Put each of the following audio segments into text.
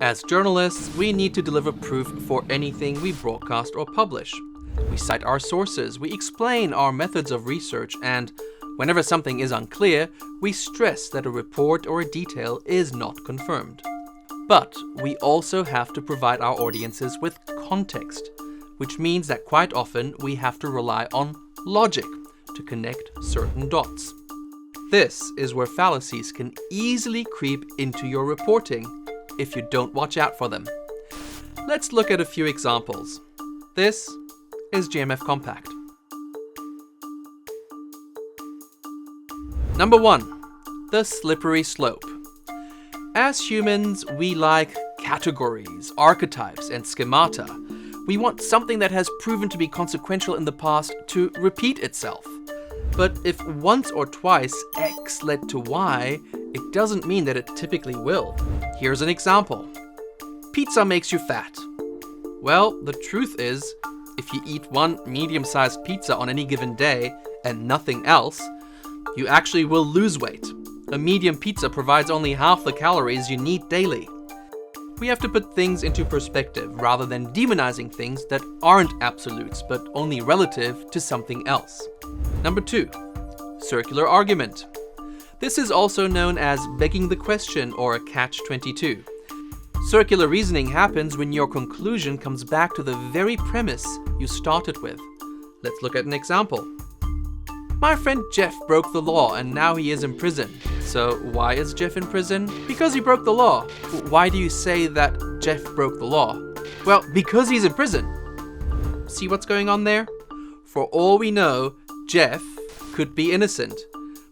As journalists, we need to deliver proof for anything we broadcast or publish. We cite our sources, we explain our methods of research, and whenever something is unclear, we stress that a report or a detail is not confirmed. But we also have to provide our audiences with context, which means that quite often we have to rely on logic to connect certain dots. This is where fallacies can easily creep into your reporting if you don't watch out for them. Let's look at a few examples. This is GMF Compact. Number 1. The slippery slope. As humans, we like categories, archetypes, and schemata. We want something that has proven to be consequential in the past to repeat itself. But if once or twice X led to Y, it doesn't mean that it typically will. Here's an example. Pizza makes you fat. Well, the truth is, if you eat one medium-sized pizza on any given day and nothing else, you actually will lose weight. A medium pizza provides only half the calories you need daily. We have to put things into perspective rather than demonizing things that aren't absolutes but only relative to something else. Number 2. Circular argument. This is also known as begging the question or a catch-22. Circular reasoning happens when your conclusion comes back to the very premise you started with. Let's look at an example. My friend Jeff broke the law and now he is in prison. So why is Jeff in prison? Because he broke the law. Why do you say that Jeff broke the law? Well, because he's in prison. See what's going on there? For all we know, Jeff could be innocent.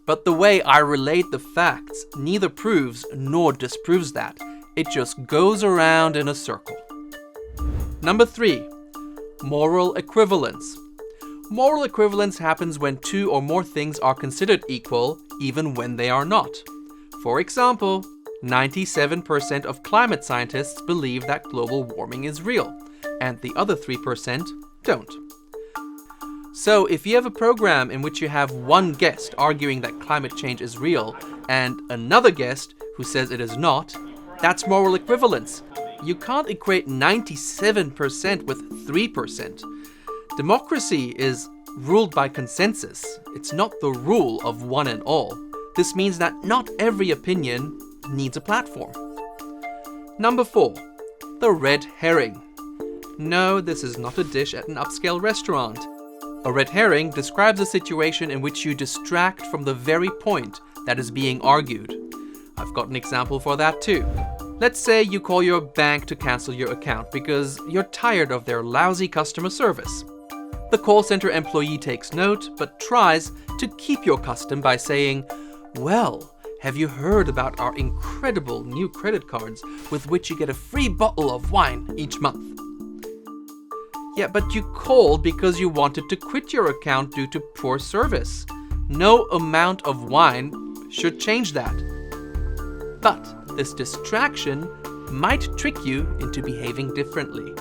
But the way I relate the facts neither proves nor disproves that. It just goes around in a circle. Number 3. Moral equivalence. Moral equivalence happens when two or more things are considered equal, even when they are not. For example, 97% of climate scientists believe that global warming is real, and the other 3% don't. So if you have a program in which you have one guest arguing that climate change is real, and another guest who says it is not, that's moral equivalence. You can't equate 97% with 3%. Democracy is ruled by consensus. It's not the rule of one and all. This means that not every opinion needs a platform. Number 4. The red herring. No, this is not a dish at an upscale restaurant. A red herring describes a situation in which you distract from the very point that is being argued. I've got an example for that too. Let's say you call your bank to cancel your account because you're tired of their lousy customer service. The call center employee takes note, but tries to keep your custom by saying, "Well, have you heard about our incredible new credit cards with which you get a free bottle of wine each month?" Yeah, but you called because you wanted to quit your account due to poor service. No amount of wine should change that. But this distraction might trick you into behaving differently.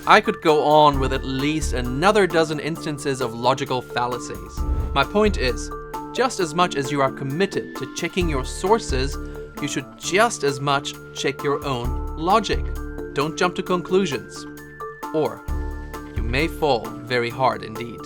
I could go on with at least another dozen instances of logical fallacies. My point is, just as much as you are committed to checking your sources, you should just as much check your own logic. Don't jump to conclusions, or you may fall very hard indeed.